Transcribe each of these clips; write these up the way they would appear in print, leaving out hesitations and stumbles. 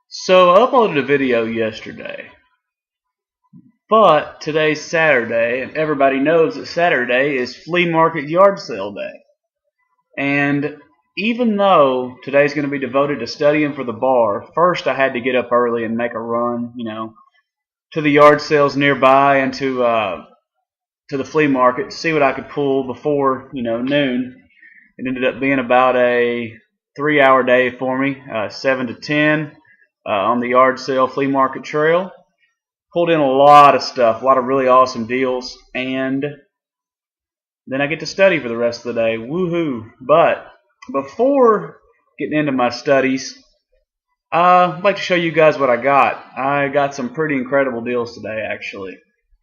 So I uploaded a video yesterday, but today's Saturday, and everybody knows that Saturday is flea market yard sale day. And even though today's going to be devoted to studying for the bar, first I had to get up early and make a run, to the yard sales nearby and to the flea market to see what I could pull before, noon. It ended up being about a 3-hour day for me, 7 to 10. On the yard sale flea market trail. Pulled in a lot of stuff, a lot of really awesome deals, and then I get to study for the rest of the day. Woohoo! But before getting into my studies, I'd like to show you guys what I got. I got some pretty incredible deals today, actually,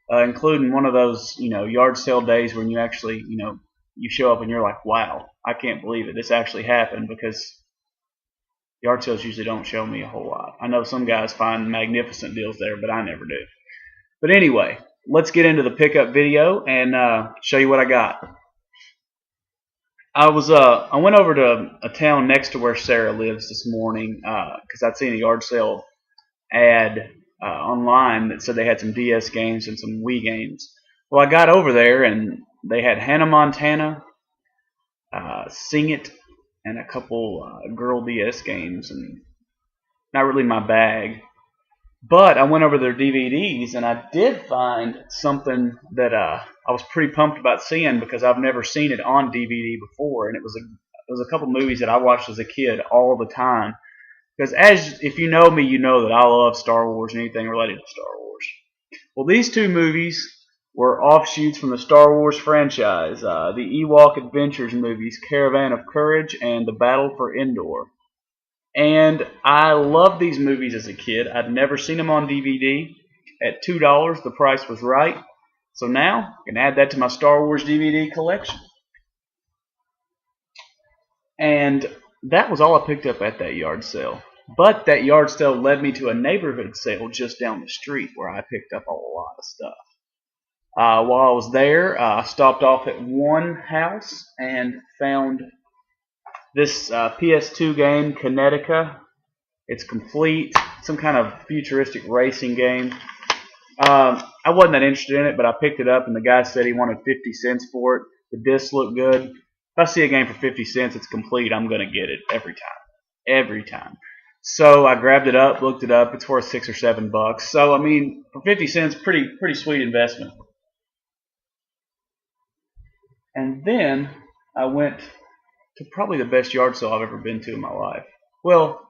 including one of those, yard sale days when you actually, you show up and you're like, wow, I can't believe it. This actually happened, because yard sales usually don't show me a whole lot. I know some guys find magnificent deals there, but I never do. But anyway, let's get into the pickup video and show you what I got. I went over to a town next to where Sarah lives this morning because I'd seen a yard sale ad online that said they had some DS games and some Wii games. Well, I got over there and they had Hannah Montana, Sing It, and a couple girl DS games, and not really my bag. But I went over their DVDs, and I did find something that I was pretty pumped about seeing because I've never seen it on DVD before, and it was a couple movies that I watched as a kid all the time. Because if you know me, you know that I love Star Wars and anything related to Star Wars. Well, these two movies were offshoots from the Star Wars franchise, the Ewok Adventures movies, Caravan of Courage and The Battle for Endor. And I loved these movies as a kid. I'd never seen them on DVD. At $2, the price was right. So now I can add that to my Star Wars DVD collection. And that was all I picked up at that yard sale. But that yard sale led me to a neighborhood sale just down the street where I picked up a lot of stuff. While I was there, I stopped off at one house and found this PS2 game, Kinetica. It's complete, some kind of futuristic racing game. I wasn't that interested in it, but I picked it up, and the guy said he wanted 50 cents for it. The discs looked good. If I see a game for 50 cents, it's complete, I'm going to get it every time. Every time. So I grabbed it up, looked it up. It's worth $6 or $7. So, I mean, for 50 cents, pretty sweet investment. And then I went to probably the best yard sale I've ever been to in my life. Well,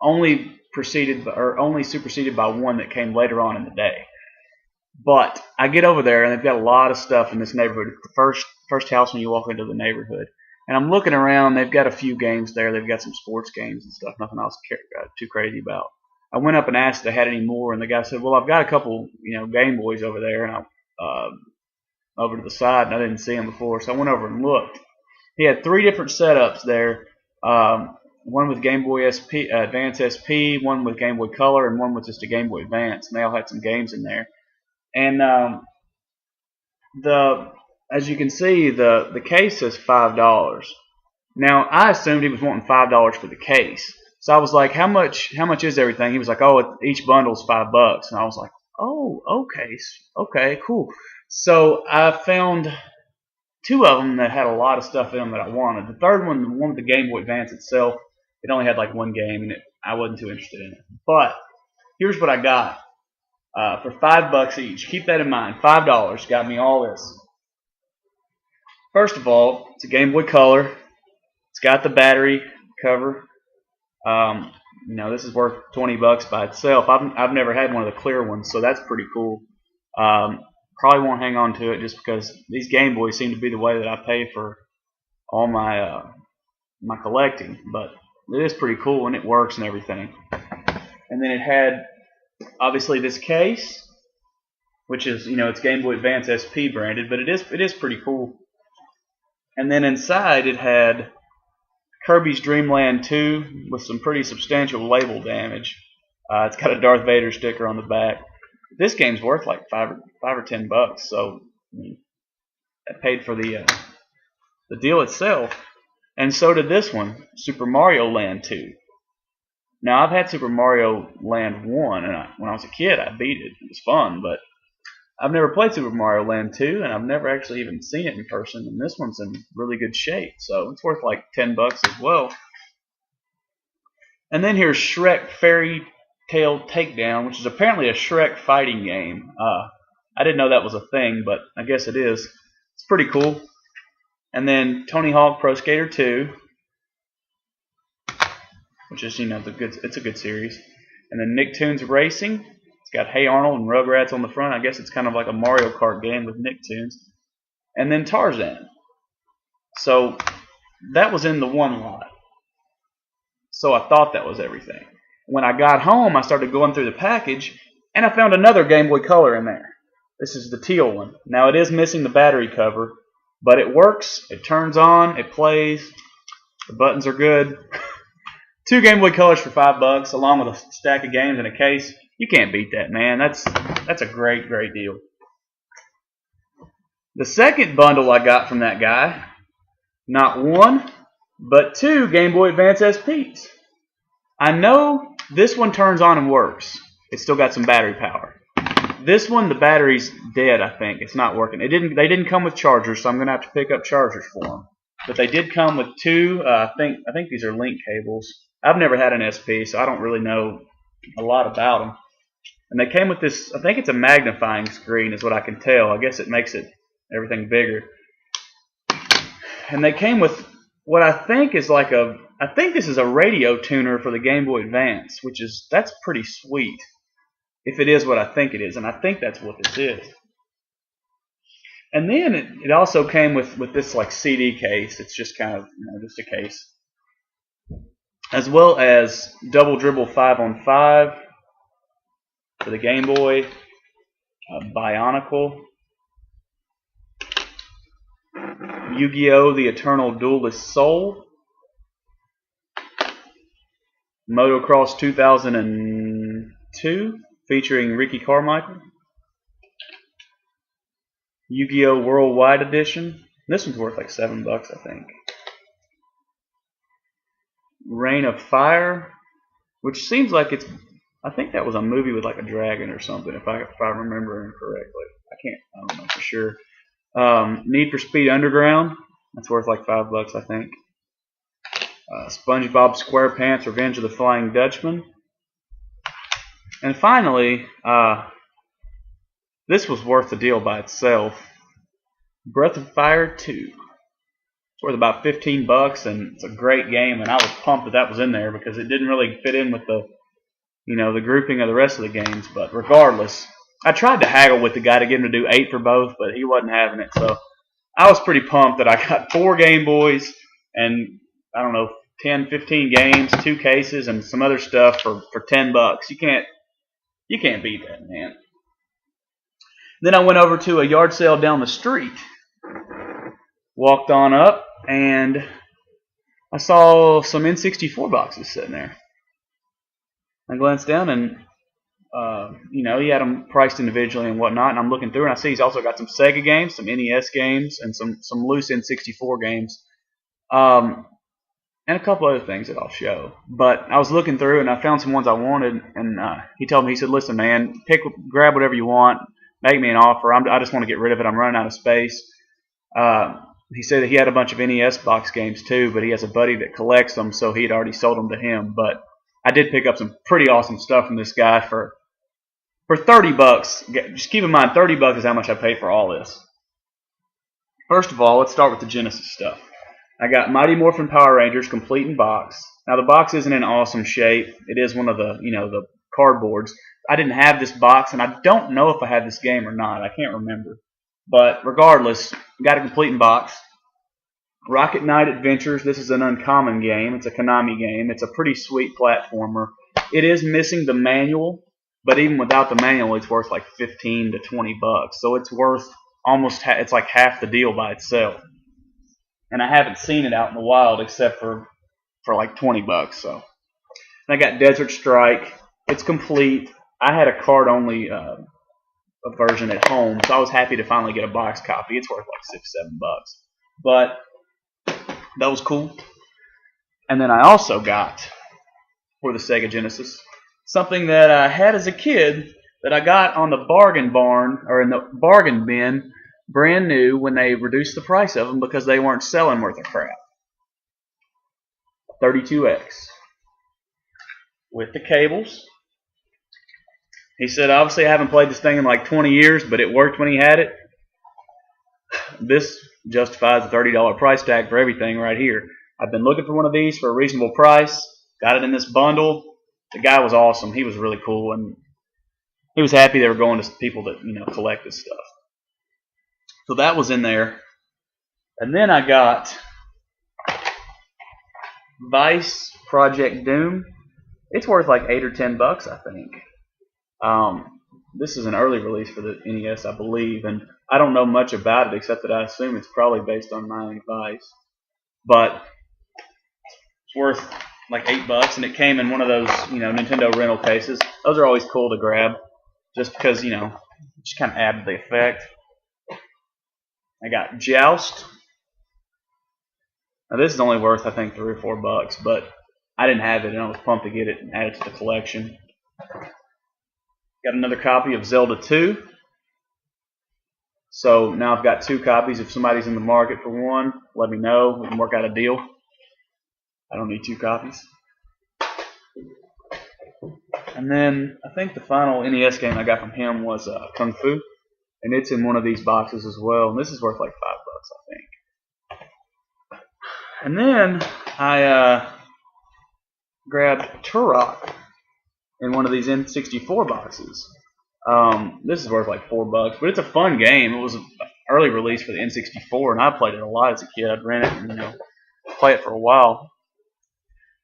only superseded by one that came later on in the day. But I get over there and they've got a lot of stuff in this neighborhood. It's the first house when you walk into the neighborhood. And I'm looking around. They've got a few games there. They've got some sports games and stuff. Nothing else too crazy about. I went up and asked if they had any more, and the guy said, "Well, I've got a couple, Game Boys over there." And I over to the side, and I didn't see him before, so I went over and looked. He had 3 different setups there, one with Game Boy Advance SP, one with Game Boy Color, and one with just a Game Boy Advance, and they all had some games in there. And as you can see, the case says $5. Now, I assumed he was wanting $5 for the case, so I was like, how much is everything? He was like, oh, each bundle's $5, and I was like, oh, okay, cool. So I found 2 of them that had a lot of stuff in them that I wanted. The third one, the one with the Game Boy Advance itself, it only had like one game, and I wasn't too interested in it. But here's what I got for $5 each. Keep that in mind. $5 got me all this. First of all, it's a Game Boy Color. It's got the battery cover. This is worth $20 by itself. I've never had one of the clear ones, so that's pretty cool. Probably won't hang on to it just because these Game Boys seem to be the way that I pay for all my my collecting. But it is pretty cool and it works and everything. And then it had obviously this case, which is it's Game Boy Advance SP branded, but it is pretty cool. And then inside it had Kirby's Dream Land 2 with some pretty substantial label damage. It's got a Darth Vader sticker on the back. This game's worth like $5 or $10, so I paid for the deal itself, and so did this one, Super Mario Land 2. Now, I've had Super Mario Land 1, and when I was a kid, I beat it. It was fun, but I've never played Super Mario Land 2, and I've never actually even seen it in person, and this one's in really good shape, so it's worth like $10 as well. And then here's Shrek Fairy Tale Takedown, which is apparently a Shrek fighting game. I didn't know that was a thing, but I guess it is. It's pretty cool. And then Tony Hawk Pro Skater 2, which is, it's a good series. And then Nicktoons Racing. It's got Hey Arnold and Rugrats on the front. I guess it's kind of like a Mario Kart game with Nicktoons. And then Tarzan. So that was in the one lot. So I thought that was everything. When I got home, I started going through the package, and I found another Game Boy Color in there. This is the teal one. Now, it is missing the battery cover, but it works. It turns on. It plays. The buttons are good. 2 Game Boy Colors for $5, along with a stack of games in a case. You can't beat that, man. That's a great, great deal. The second bundle I got from that guy, not 1, but 2 Game Boy Advance SPs. I know this one turns on and works. It's still got some battery power. This one, the battery's dead, I think. It's not working. They didn't come with chargers, so I'm going to have to pick up chargers for them. But they did come with 2. I think these are link cables. I've never had an SP, so I don't really know a lot about them. And they came with this, I think it's a magnifying screen is what I can tell. I guess it makes everything bigger. And they came with what I think is I think this is a radio tuner for the Game Boy Advance, that's pretty sweet. If it is what I think it is, and I think that's what this is. And then it also came with this like CD case. It's just kind of just a case, as well as Double Dribble 5-on-5 for the Game Boy, Bionicle, Yu-Gi-Oh! The Eternal Duelist Soul, Motocross 2002 featuring Ricky Carmichael, Yu-Gi-Oh! Worldwide Edition. This one's worth like $7, I think. Reign of Fire, which seems like I think that was a movie with like a dragon or something, if I'm remembering correctly. I don't know for sure. Need for Speed Underground. That's worth like $5, I think. SpongeBob SquarePants Revenge of the Flying Dutchman. And finally, this was worth the deal by itself. Breath of Fire 2. It's worth about $15, and it's a great game. And I was pumped that was in there because it didn't really fit in with the grouping of the rest of the games. But regardless, I tried to haggle with the guy to get him to do 8 for both, but he wasn't having it. So I was pretty pumped that I got 4 Game Boys and 10, 15 games, 2 cases, and some other stuff for $10. You can't beat that, man. Then I went over to a yard sale down the street. Walked on up, and I saw some N64 boxes sitting there. I glanced down, and he had them priced individually and whatnot. And I'm looking through, and I see he's also got some Sega games, some NES games, and some loose N64 games. And a couple other things that I'll show. But I was looking through, and I found some ones I wanted, and he told me, he said, listen, man, grab whatever you want, make me an offer. I just want to get rid of it. I'm running out of space. He said that he had a bunch of NES box games too, but he has a buddy that collects them, so he had already sold them to him. But I did pick up some pretty awesome stuff from this guy for $30. Just keep in mind, $30 is how much I paid for all this. First of all, let's start with the Genesis stuff. I got Mighty Morphin Power Rangers complete in box. Now the box isn't in awesome shape. It is one of the the cardboards. I didn't have this box, and I don't know if I had this game or not. I can't remember. But regardless, got it complete in box. Rocket Knight Adventures. This is an uncommon game. It's a Konami game. It's a pretty sweet platformer. It is missing the manual, but even without the manual, it's worth like $15 to $20. So it's worth it's like half the deal by itself. And I haven't seen it out in the wild except for like $20. So and I got Desert Strike. It's complete. I had a card-only a version at home, so I was happy to finally get a box copy. It's worth like $6, $7. But that was cool. And then I also got for the Sega Genesis. Something that I had as a kid that I got on the bargain barn, or in the bargain bin, brand new when they reduced the price of them because they weren't selling worth of crap. 32X. With the cables. He said, obviously I haven't played this thing in like 20 years, but it worked when he had it. This justifies the $30 price tag for everything right here. I've been looking for one of these for a reasonable price. Got it in this bundle. The guy was awesome. He was really cool, and he was happy they were going to people that, you know, collect this stuff. So that was in there. And then I got Vice Project Doom. It's worth like $8 or $10, I think. This is an early release for the NES, I believe, and I don't know much about it except that I assume it's probably based on Miami Vice. But it's worth like $8, and it came in one of those, you know, Nintendo rental cases. Those are always cool to grab, just because, you know, just kind of add to the effect. I got Joust. Now this is only worth, I think, $3 or $4, but I didn't have it, and I was pumped to get it and add it to the collection. Got another copy of Zelda 2. So now I've got 2 copies. If somebody's in the market for one, let me know. We can work out a deal. I don't need 2 copies. And then I think the final NES game I got from him was Kung Fu. And it's in one of these boxes as well. And this is worth like $5, I think. And then I grabbed Turok in one of these N64 boxes. This is worth like $4, but it's a fun game. It was an early release for the N64, and I played it a lot as a kid. I'd rent it and, you know, play it for a while.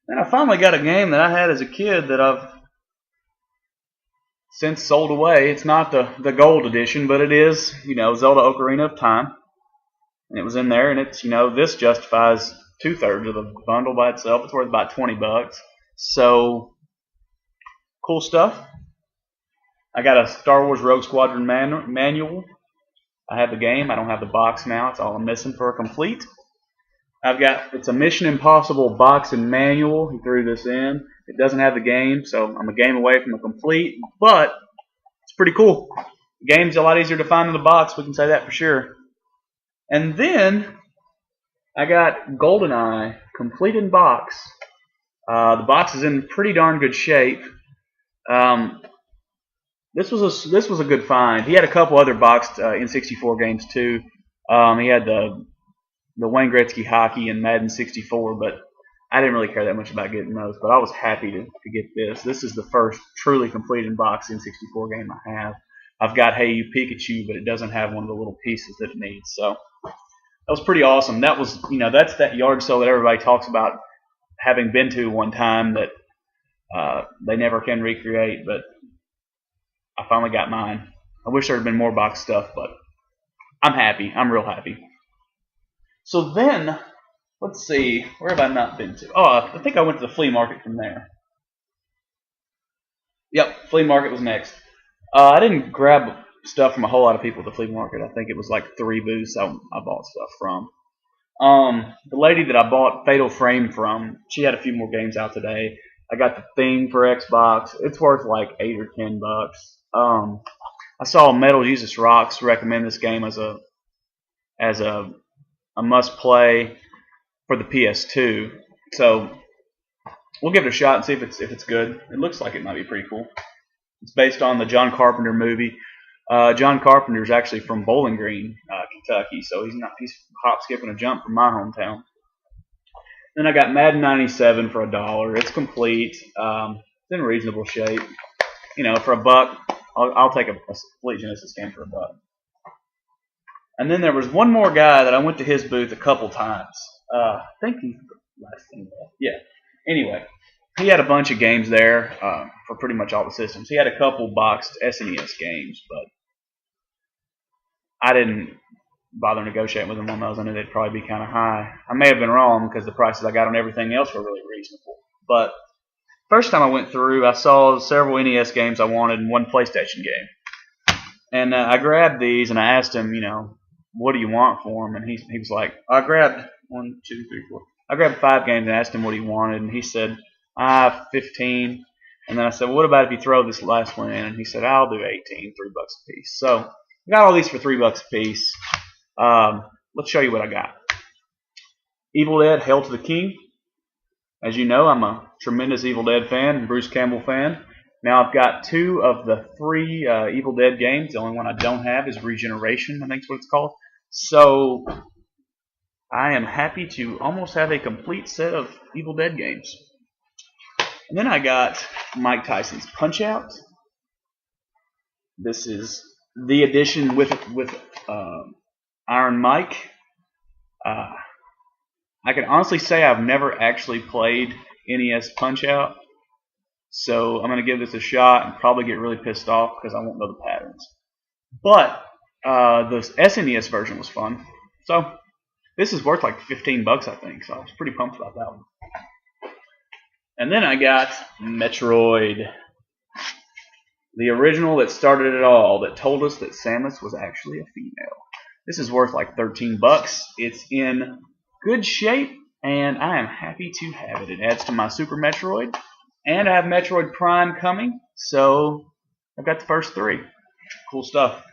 And I finally got a game that I had as a kid that I've since sold away. It's not the gold edition, but it is, you know, Zelda Ocarina of Time. And it was in there, and it's, you know, this justifies 2/3 of the bundle by itself. It's worth about $20. So, cool stuff. I got a Star Wars Rogue Squadron manual. I have the game. I don't have the box now. It's all I'm missing for a complete. It's a Mission Impossible box and manual. He threw this in. It doesn't have the game, so I'm a game away from a complete, but it's pretty cool. The game's a lot easier to find in the box, we can say that for sure. And then I got GoldenEye complete in box. The box is in pretty darn good shape. This was a good find. He had a couple other boxed N64 games too. He had the Wayne Gretzky hockey and Madden 64, but I didn't really care that much about getting those. But I was happy to get this. This is the first truly complete in box N64 game I have. I've got Hey You Pikachu, but it doesn't have one of the little pieces that it needs. So that was pretty awesome. That was, you know, that's that yard sale that everybody talks about having been to one time that they never can recreate, but I finally got mine. I wish there had been more box stuff, but I'm happy. I'm real happy. So then, let's see, where have I not been to? Oh, I think I went to the flea market from there. Yep, flea market was next. I didn't grab stuff from a whole lot of people at the flea market. I think it was like 3 booths I bought stuff from. The lady that I bought Fatal Frame from, she had a few more games out today. I got the Thing for Xbox. It's worth like $8 or $10. I saw Metal Jesus Rocks recommend this game as a must play for the PS2. So we'll give it a shot and see if it's good. It looks like it might be pretty cool. It's based on the John Carpenter movie. John Carpenter is actually from Bowling Green, Kentucky, so he's hop, skip, and a jump from my hometown. Then I got Madden 97 for $1. It's complete. It's in reasonable shape. You know, for $1, I'll take a complete Genesis game for $1. And then there was one more guy that I went to his booth a couple times. I think he's the last thing left. Yeah. Anyway, he had a bunch of games there for pretty much all the systems. He had a couple boxed SNES games, but I didn't bother negotiating with him on those. I knew they'd probably be kind of high. I may have been wrong because the prices I got on everything else were really reasonable. But first time I went through, I saw several NES games I wanted and one PlayStation game. And I grabbed these and I asked him, you know, what do you want for them? And he was like, I grabbed 1, 2, 3, 4. I grabbed 5 games and asked him what he wanted, and he said, 15. And then I said, well, what about if you throw this last one in? And he said, I'll do 18, $3 a piece. So I got all these for $3 a piece. Let's show you what I got. Evil Dead, Hail to the King. As you know, I'm a tremendous Evil Dead fan, Bruce Campbell fan. Now I've got 2 of the 3 Evil Dead games. The only one I don't have is Regeneration, I think is what it's called. So I am happy to almost have a complete set of Evil Dead games. And then I got Mike Tyson's Punch-Out. This is the edition with Iron Mike. I can honestly say I've never actually played NES Punch-Out, so I'm going to give this a shot and probably get really pissed off because I won't know the patterns. But the SNES version was fun. So this is worth like $15, I think, so I was pretty pumped about that one. And then I got Metroid, the original that started it all, that told us that Samus was actually a female. This is worth like $13. It's in good shape, and I am happy to have it. It adds to my Super Metroid, and I have Metroid Prime coming, so I've got the first 3. Cool stuff.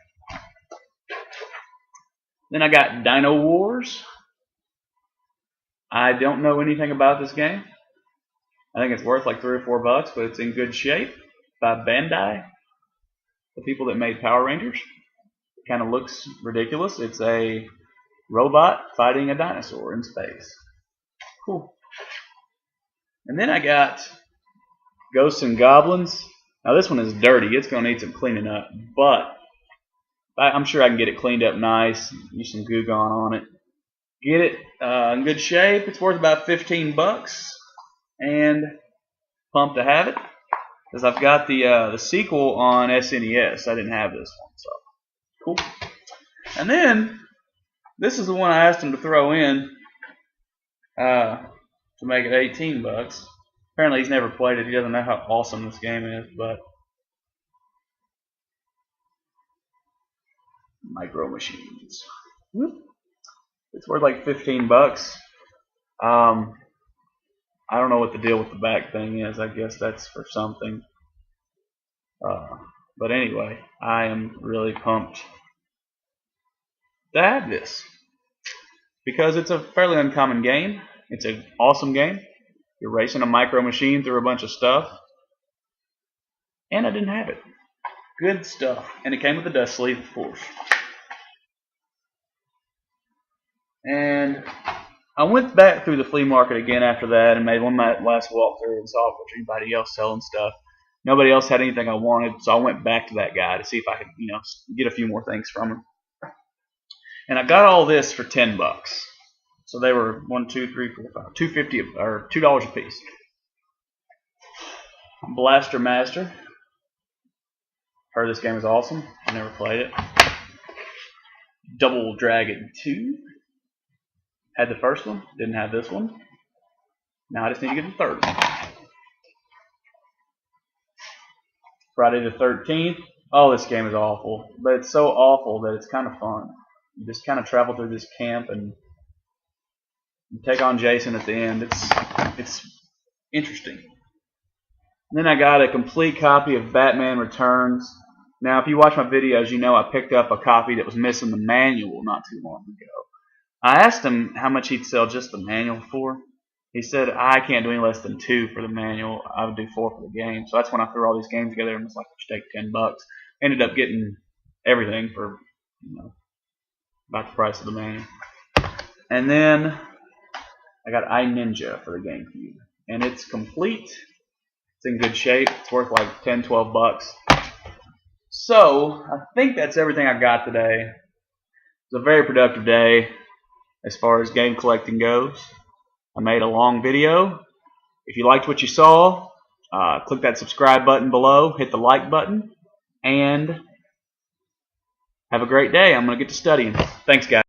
Then I got Dino Wars. I don't know anything about this game. I think it's worth like $3 or $4, but it's in good shape. By Bandai, the people that made Power Rangers. It kind of looks ridiculous. It's a robot fighting a dinosaur in space. Cool. And then I got Ghosts and Goblins. Now this one is dirty. It's going to need some cleaning up, but I'm sure I can get it cleaned up nice. Use some Goo Gone on it. Get it in good shape. It's worth about $15, and pumped to have it because I've got the sequel on SNES. I didn't have this one, so cool. And then this is the one I asked him to throw in to make it $18. Apparently he's never played it. He doesn't know how awesome this game is, but Micro Machines. Whoop. It's worth like $15. I don't know what the deal with the back thing is. I guess that's for something. But anyway, I am really pumped to have this because it's a fairly uncommon game. It's an awesome game. You're racing a micro machine through a bunch of stuff, and I didn't have it. Good stuff. And it came with a dust sleeve, of course. And I went back through the flea market again after that and made one last walkthrough and saw if there was anybody else selling stuff. Nobody else had anything I wanted, so I went back to that guy to see if I could, get a few more things from him. And I got all this for $10. So they were $2.50 or $2 a piece. Blaster Master. Heard this game is awesome. I never played it. Double Dragon 2. Had the first one, didn't have this one. Now I just need to get the third one. Friday the 13th. Oh, this game is awful. But it's so awful that it's kind of fun. You just kind of travel through this camp and you take on Jason at the end. It's interesting. And then I got a complete copy of Batman Returns. Now, if you watch my videos, you know I picked up a copy that was missing the manual not too long ago. I asked him how much he'd sell just the manual for. He said, I can't do any less than 2 for the manual. I would do 4 for the game. So that's when I threw all these games together and was like, take $10. Ended up getting everything for about the price of the manual. And then I got iNinja for the GameCube. And it's complete. It's in good shape. It's worth like $10, $12. So I think that's everything I got today. It's a very productive day as far as game collecting goes. I made a long video. If you liked what you saw, click that subscribe button below, hit the like button, and have a great day. I'm going to get to studying. Thanks, guys.